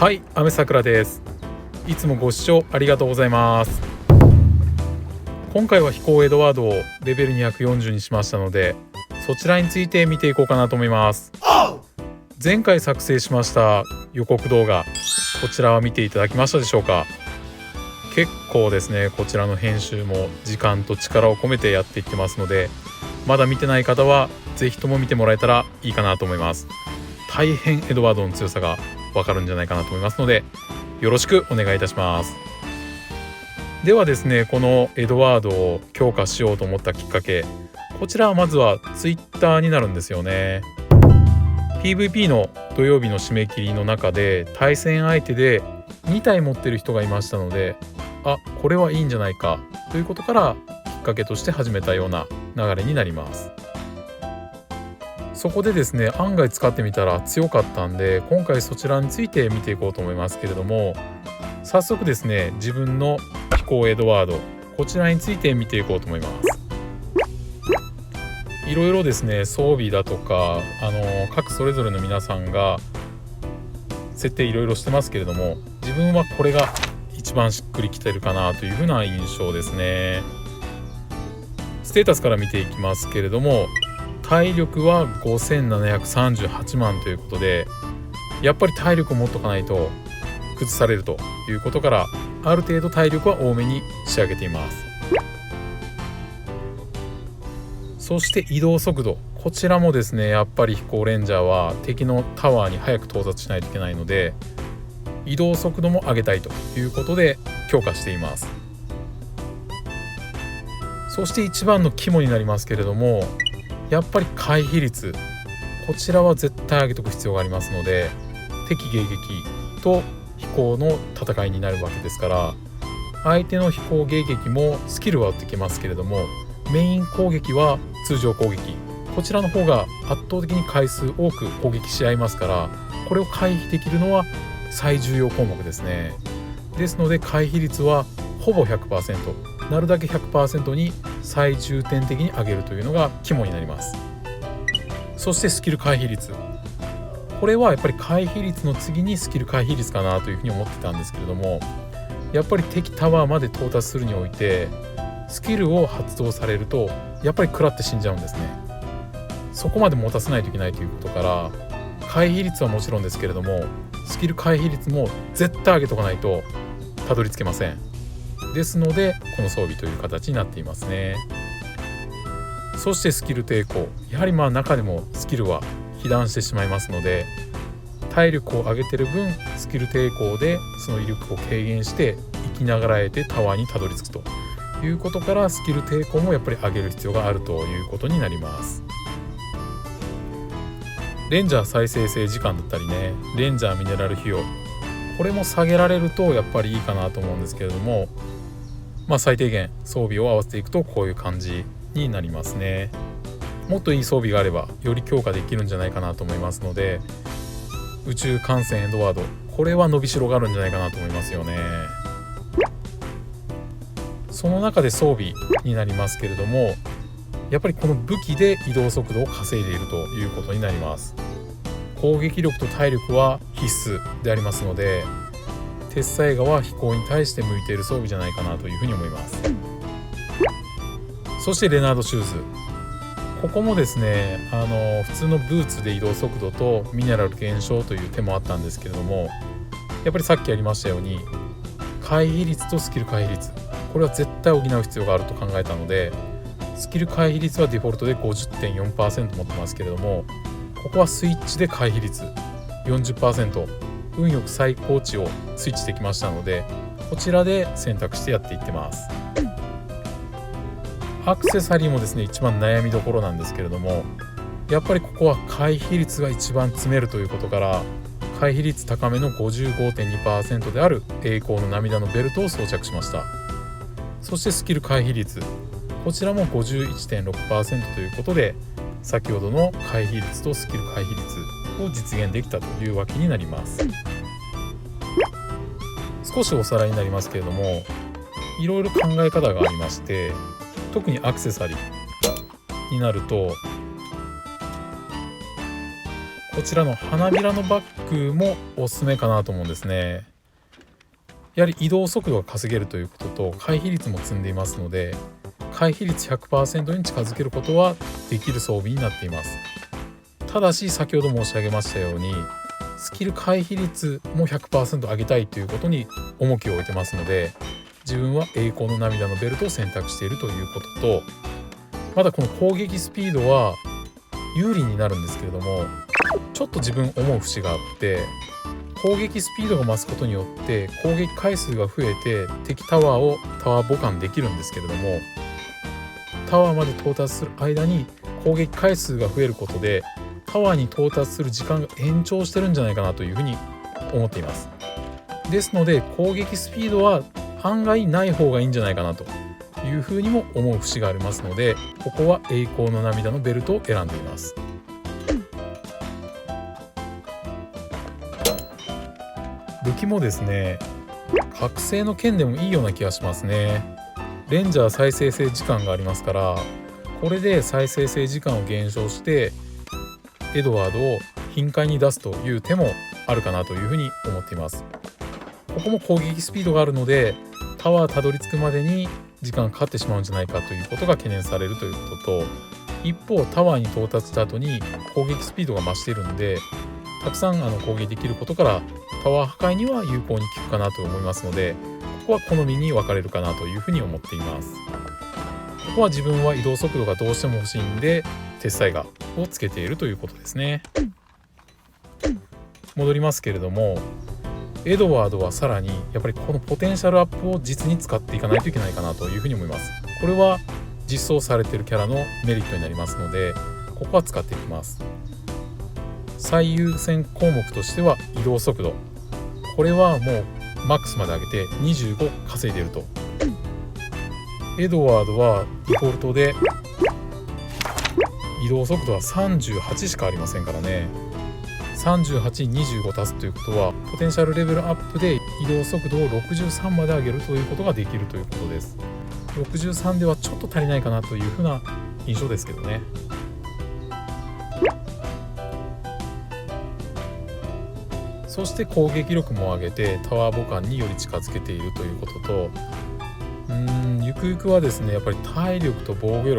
はい、雨さくらです。いつもご視聴ありがとうございます。今回は飛行エドワードをレベル240にしましたので、そちらについて見ていこうかなと思います。前回作成しました予告動画、こちらは見ていただきましたでしょうか。結構ですね、こちらの編集も時間と力を込めてやっていってますので、まだ見てない方はぜひとも見てもらえたらいいかなと思います。大変エドワードの強さがわかるんじゃないかなと思いますので、よろしくお願いいたします。ではですね、このエドワードを強化しようと思ったきっかけ、こちらはまずは Twitter になるんですよね。 PVP の土曜日の締め切りの中で対戦相手で2体持ってる人がいましたので、これはいいんじゃないかということからきっかけとして始めたような流れになります。そこでですね、案外使ってみたら強かったんで、今回そちらについて見ていこうと思いますけれども、早速ですね、自分の飛行エドワード、こちらについて見ていこうと思います。いろいろですね、装備だとか各それぞれの皆さんが設定いろいろしてますけれども、自分はこれが一番しっくりきてるかなというふうな印象ですね。ステータスから見ていきますけれども、体力は5738万ということで、やっぱり体力を持っとかないと崩されるということから、ある程度体力は多めに仕上げています。そして移動速度、こちらもですね、やっぱり飛行レンジャーは敵のタワーに早く到達しないといけないので、移動速度も上げたいということで強化しています。そして一番の肝になりますけれども、やっぱり回避率、こちらは絶対上げておく必要がありますので、敵迎撃と飛行の戦いになるわけですから、相手の飛行迎撃もスキルは打ってきますけれども、メイン攻撃は通常攻撃、こちらの方が圧倒的に回数多く攻撃し合いますから、これを回避できるのは最重要項目ですね。ですので回避率はほぼ 100%、 なるだけ 100% に最重点的に上げるというのが肝になります。そしてスキル回避率、これはやっぱり回避率の次にスキル回避率かなというふうに思ってたんですけれども、やっぱり敵タワーまで到達するにおいてスキルを発動されるとやっぱり食らって死んじゃうんですね。そこまで持たせないといけないということから、回避率はもちろんですけれども、スキル回避率も絶対上げとかないとたどり着けません。ですのでこの装備という形になっていますね。そしてスキル抵抗、やはり中でもスキルは被弾してしまいますので、体力を上げてる分スキル抵抗でその威力を軽減して生きながらえてタワーにたどり着くということから、スキル抵抗もやっぱり上げる必要があるということになります。レンジャー再生成時間だったりね、レンジャーミネラル費用、これも下げられるとやっぱりいいかなと思うんですけれども、最低限装備を合わせていくとこういう感じになりますね。もっといい装備があればより強化できるんじゃないかなと思いますので、宇宙艦船エドワード、これは伸びしろがあるんじゃないかなと思いますよね。その中で装備になりますけれども、やっぱりこの武器で移動速度を稼いでいるということになります。攻撃力と体力は必須でありますので、鉄砕画は飛行に対して向いている装備じゃないかなというふうに思います。そしてレナードシューズ、ここもですね、普通のブーツで移動速度とミネラル減少という手もあったんですけれども、やっぱりさっきありましたように回避率とスキル回避率、これは絶対補う必要があると考えたので、スキル回避率はデフォルトで 50.4% 持ってますけれども、ここはスイッチで回避率 40%、 運よく最高値をスイッチできましたので、こちらで選択してやっていってます。アクセサリーもですね、一番悩みどころなんですけれども、やっぱりここは回避率が一番詰めるということから、回避率高めの 55.2% である栄光の涙のベルトを装着しました。そしてスキル回避率、こちらも 51.6% ということで、先ほどの回避率とスキル回避率を実現できたというわけになります。少しおさらいになりますけれども、いろいろ考え方がありまして、特にアクセサリーになると、こちらの花びらのバッグもおすすめかなと思うんですね。やはり移動速度が稼げるということと回避率も積んでいますので、回避率 100% に近づけることはできる装備になっています。ただし先ほど申し上げましたように、スキル回避率も 100% 上げたいということに重きを置いてますので、自分は栄光の涙のベルトを選択しているということと、まだこの攻撃スピードは有利になるんですけれども、ちょっと自分思う節があって、攻撃スピードが増すことによって攻撃回数が増えて敵タワーをタワー母艦できるんですけれども、タワーまで到達する間に攻撃回数が増えることでタワーに到達する時間が延長してるんじゃないかなというふうに思っています。ですので攻撃スピードは案外ない方がいいんじゃないかなというふうにも思う節がありますので、ここは栄光の涙のベルトを選んでいます。武器もですね、覚醒の剣でもいいような気がしますね。レンジャー再生性時間がありますから、これで再生性時間を減少してエドワードを頻回に出すという手もあるかなというふうに思っています。ここも攻撃スピードがあるのでタワーたどり着くまでに時間がかかってしまうんじゃないかということが懸念されるということと、一方タワーに到達した後に攻撃スピードが増しているので、たくさん攻撃できることからタワー破壊には有効に効くかなと思いますので、ここは好みに分かれるかなというふうに思っています。ここは自分は移動速度がどうしても欲しいんで鉄砕牙をつけているということですね。戻りますけれども、エドワードはさらにやっぱりこのポテンシャルアップを実に使っていかないといけないかなというふうに思います。これは実装されているキャラのメリットになりますので、ここは使っていきます。最優先項目としては移動速度、これはもうマックスまで上げて25稼いでいると。エドワードはデフォルトで移動速度は38しかありませんからね。38に25足すということはポテンシャルレベルアップで移動速度を63まで上げるということができるということです。63ではちょっと足りないかなというふうな印象ですけどね。そして攻撃力も上げてタワー母艦により近づけているということと、ゆくゆくはですね、やっぱり体力と防御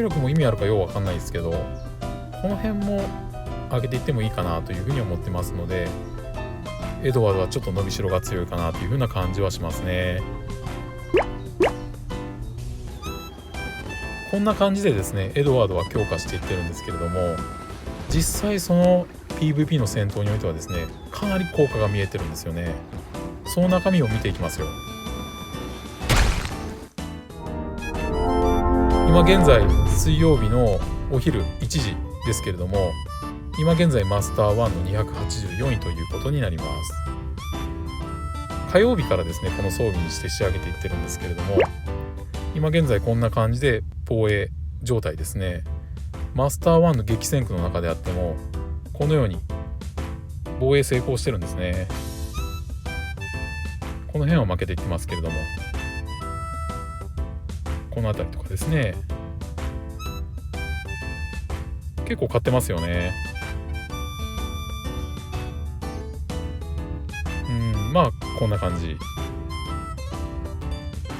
力も意味あるかようわかんないですけど、この辺も上げていってもいいかなというふうに思ってますので、エドワードはちょっと伸びしろが強いかなというふうな感じはしますね。こんな感じでですね、エドワードは強化していってるんですけれども、実際その PVP の戦闘においてはですね、かなり効果が見えてるんですよね。その中身を見ていきますよ。今現在水曜日のお昼1時ですけれども、今現在マスター1の284位ということになります。火曜日からですね、この装備にして仕上げていってるんですけれども、今現在こんな感じで防衛状態ですね。マスター1の激戦区の中であってもこのように防衛成功してるんですね。この辺は負けていってますけれども、この辺りとかですね、結構勝ってますよね。まあこんな感じ。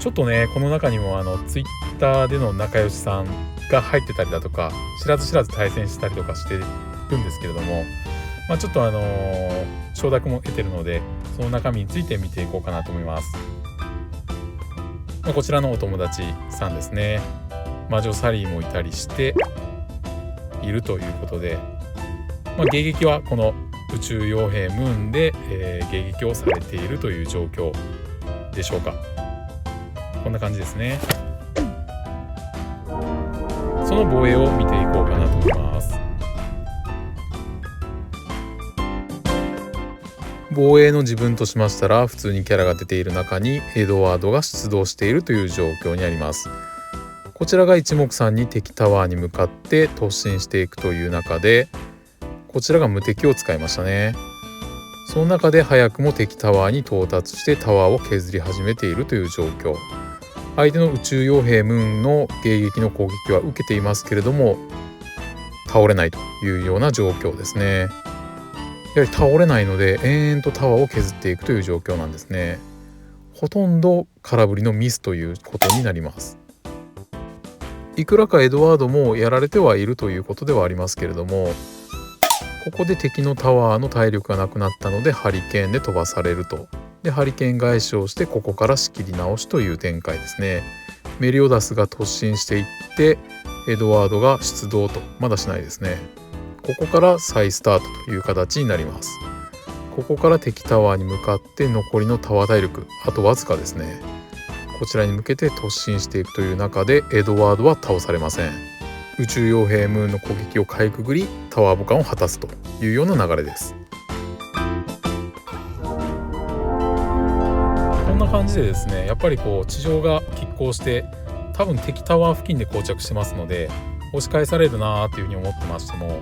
ちょっとね、この中にもツイッターでの仲良しさんが入ってたりだとか、知らず知らず対戦したりとかしてるんですけれども、ちょっと承諾も得てるので、その中身について見ていこうかなと思います。こちらのお友達さんですね、魔女サリーもいたりしているということで、迎撃はこの宇宙傭兵ムーンで、迎撃をされているという状況でしょうか。こんな感じですね。その防衛を見ていこうかなと思います。防衛の自分としましたら、普通にキャラが出ている中にエドワードが出動しているという状況にあります。こちらが一目散に敵タワーに向かって突進していくという中で、こちらが無敵を使いましたね。その中で早くも敵タワーに到達してタワーを削り始めているという状況。相手の宇宙傭兵ムーンの迎撃の攻撃は受けていますけれども、倒れないというような状況ですね。やはり倒れないので延々とタワーを削っていくという状況なんですね。ほとんど空振りのミスということになります。いくらかエドワードもやられてはいるということではありますけれども、ここで敵のタワーの体力がなくなったのでハリケーンで飛ばされると。でハリケーン返しをしてここから仕切り直しという展開ですね。メリオダスが突進していってエドワードが出動と、まだしないですね。ここから再スタートという形になります。ここから敵タワーに向かって残りのタワー体力あとわずかですね、こちらに向けて突進していくという中でエドワードは倒されません。宇宙傭兵ムーンの攻撃をかいくぐりタワー母艦を果たすというような流れです。こんな感じでですね、やっぱりこう地上が拮抗して多分敵タワー付近で膠着してますので押し返されるなーっていうふうに思ってましても、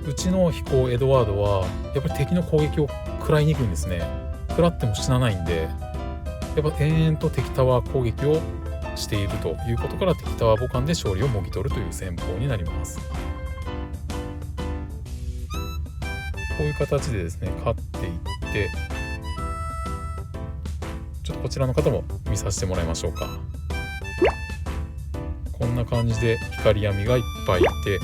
うちの飛行エドワードはやっぱり敵の攻撃を食らいにくいんですね。食らっても死なないんで、やっぱ延々と敵タワー攻撃をしているということから敵タワー母艦で勝利をもぎ取るという戦法になります。こういう形でですね勝っていって、ちょっとこちらの方も見させてもらいましょうか。こんな感じで光闇がいっぱいいて、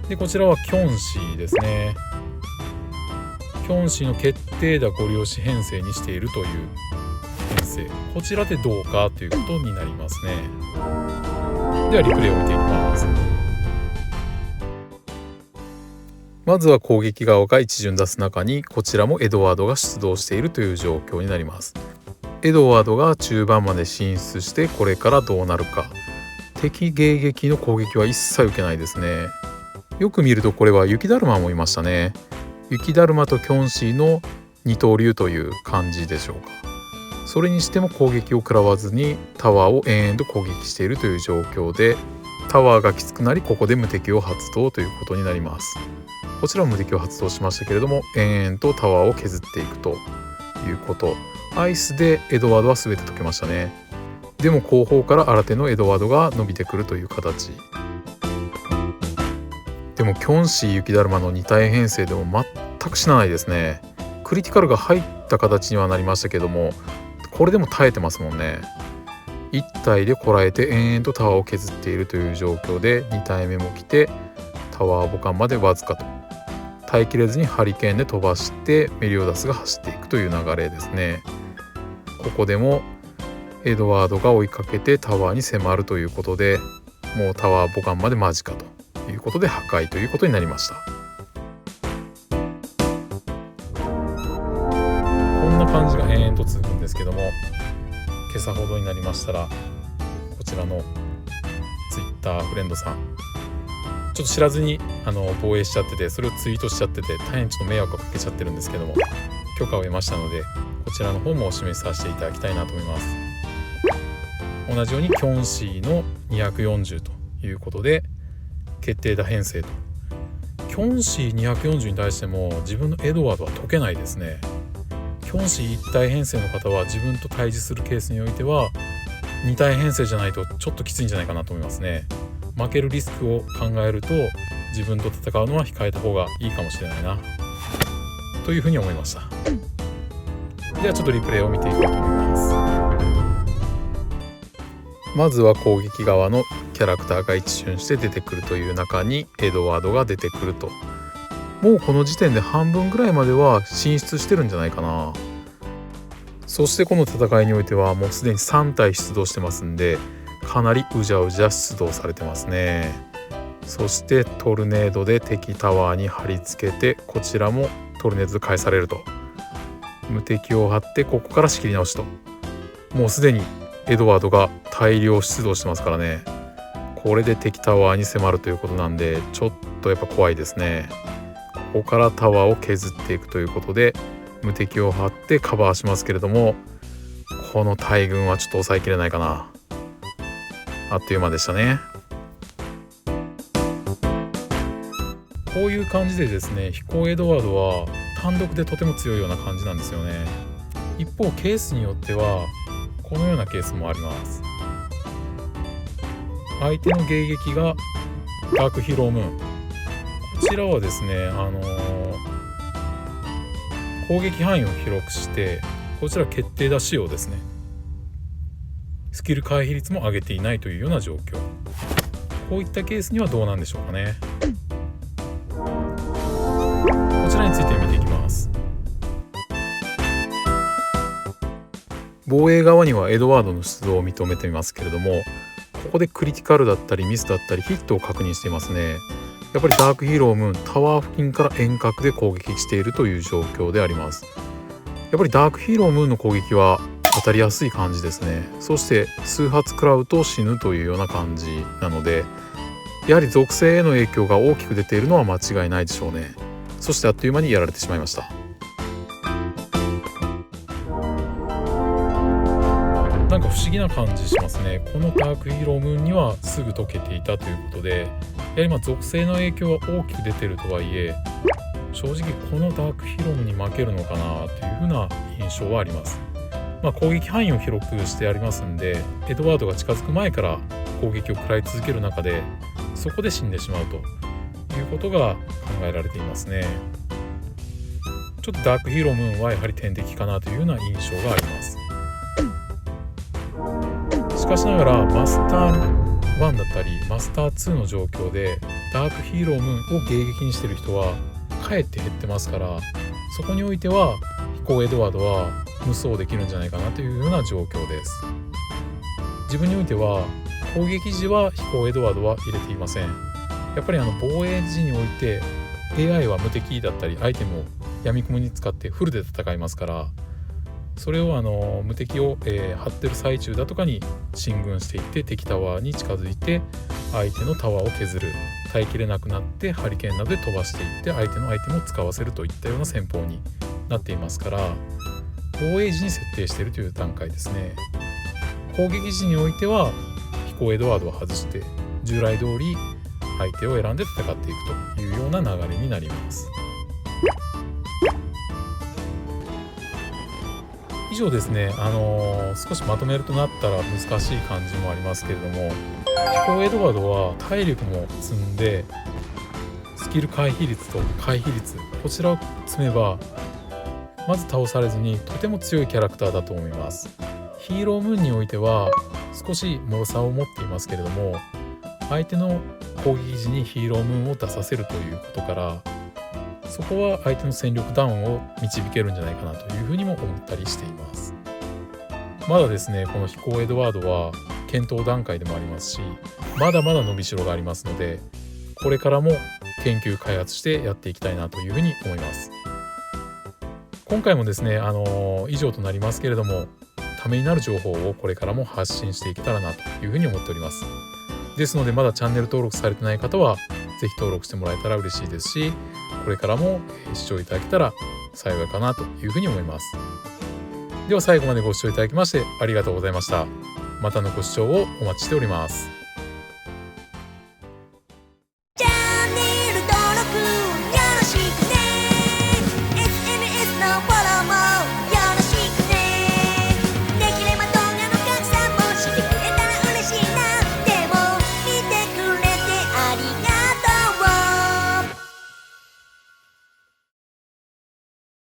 でこちらはキョンシーですね。キョンシーの決定打ゴリ押し編成にしているという編成、こちらでどうかということになりますね。ではリプレイを見ていきます。まずは攻撃側が一巡出す中にこちらもエドワードが出動しているという状況になります。エドワードが中盤まで進出してこれからどうなるか。敵迎撃の攻撃は一切受けないですね。よく見るとこれは雪だるまもいましたね。雪だるまとキョンシーの二刀流という感じでしょうか。それにしても攻撃を食らわずにタワーを延々と攻撃しているという状況で、タワーがきつくなりここで無敵を発動ということになります。こちらも無敵を発動しましたけれども、延々とタワーを削っていくということ。アイスでエドワードは全て解けましたね。でも後方から新手のエドワードが伸びてくるという形でもキョンシー雪だるまの2体編成でも全く死なないですね。クリティカルが入った形にはなりましたけども、これでも耐えてますもんね。1体でこらえて延々とタワーを削っているという状況で、2体目も来てタワー母艦までわずかと、耐えきれずにハリケーンで飛ばしてメリオダスが走っていくという流れですね。ここでもエドワードが追いかけてタワーに迫るということで、もうタワー母艦まで間近ということで破壊ということになりました。こんな感じが延々と続くんですけども、今朝ほどになりましたらこちらのツイッターフレンドさん、ちょっと知らずに防衛しちゃってて、それをツイートしちゃってて大変ちょっと迷惑をかけちゃってるんですけども、許可を得ましたのでこちらの方もお示しさせていただきたいなと思います。同じようにキョンシーの240ということで決定打編成と、キョンシー240に対しても自分のエドワードは解けないですね。キョンシー1体編成の方は自分と対峙するケースにおいては2体編成じゃないとちょっときついんじゃないかなと思いますね。負けるリスクを考えると自分と戦うのは控えた方がいいかもしれないなというふうに思いました。ではちょっとリプレイを見ていこうと思います。まずは攻撃側のキャラクターが一瞬して出てくるという中にエドワードが出てくると、もうこの時点で半分ぐらいまでは進出してるんじゃないかな。そしてこの戦いにおいてはもうすでに3体出動してますんで、かなりうじゃうじゃ出動されてますね。そしてトルネードで敵タワーに貼り付けて、こちらもトルネードで返されると、無敵を張ってここから仕切り直しと、もうすでにエドワードが大量出動してますからね。これで敵タワーに迫るということなんで、ちょっとやっぱ怖いですね。ここからタワーを削っていくということで無敵を張ってカバーしますけれども、この大軍はちょっと抑えきれないかな。あっという間でしたね。こういう感じでですね、飛行エドワードは単独でとても強いような感じなんですよね。一方ケースによってはこのようなケースもあります。相手の迎撃がダークヒーロームーン、こちらはですね攻撃範囲を広くして、こちら決定打仕様ですね。スキル回避率も上げていないというような状況。こういったケースにはどうなんでしょうかね。こちらについて見ていきます。防衛側にはエドワードの出動を認めていますけれども、ここでクリティカルだったりミスだったりヒットを確認していますね。やっぱりダークヒーロームーン、タワー付近から遠隔で攻撃しているという状況であります。やっぱりダークヒーロームーンの攻撃は当たりやすい感じですね。そして数発食らうと死ぬというような感じなので、やはり属性への影響が大きく出ているのは間違いないでしょうね。そしてあっという間にやられてしまいました。なんか不思議な感じしますね。このダークヒーロームーンにはすぐ溶けていたということで、やはり属性の影響が大きく出ているとはいえ、正直このダークヒーロームーンに負けるのかなというふうな印象はあります。攻撃範囲を広くしてありますんで、エドワードが近づく前から攻撃を食らい続ける中で、そこで死んでしまうということが考えられていますね。ちょっとダークヒーロームーンはやはり天敵かなというような印象があります。しかしながらマスター1だったりマスター2の状況でダークヒーロームーンを迎撃にしている人はかえって減ってますから、そこにおいては飛行エドワードは無双できるんじゃないかなというような状況です。自分においては攻撃時は飛行エドワードは入れていません。やっぱり防衛時において AI は無敵だったりアイテムを闇雲に使ってフルで戦いますから、それを無敵を、張ってる最中だとかに進軍していって敵タワーに近づいて相手のタワーを削る、耐えきれなくなってハリケーンなどで飛ばしていって相手のアイテムを使わせるといったような戦法になっていますから、防衛時に設定しているという段階ですね。攻撃時においては飛行エドワードを外して従来通り相手を選んで戦っていくというような流れになります。以上ですね。少しまとめるとなったら難しい感じもありますけれども、飛行エドワードは体力も積んでスキル回避率と回避率、こちらを積めばまず倒されずにとても強いキャラクターだと思います。ヒーロームーンにおいては少し脆さを持っていますけれども、相手の攻撃時にヒーロームーンを出させるということから、そこは相手の戦力ダウンを導けるんじゃないかなというふうにも思ったりしています。まだですね、この飛行エドワードは検討段階でもありますし、まだまだ伸びしろがありますので、これからも研究開発してやっていきたいなというふうに思います。今回もですね、以上となりますけれども、ためになる情報をこれからも発信していけたらなというふうに思っております。ですので、まだチャンネル登録されてない方はぜひ登録してもらえたら嬉しいですし、これからも視聴いただけたら幸いかなというふうに思います。では最後までご視聴いただきましてありがとうございました。またのご視聴をお待ちしております。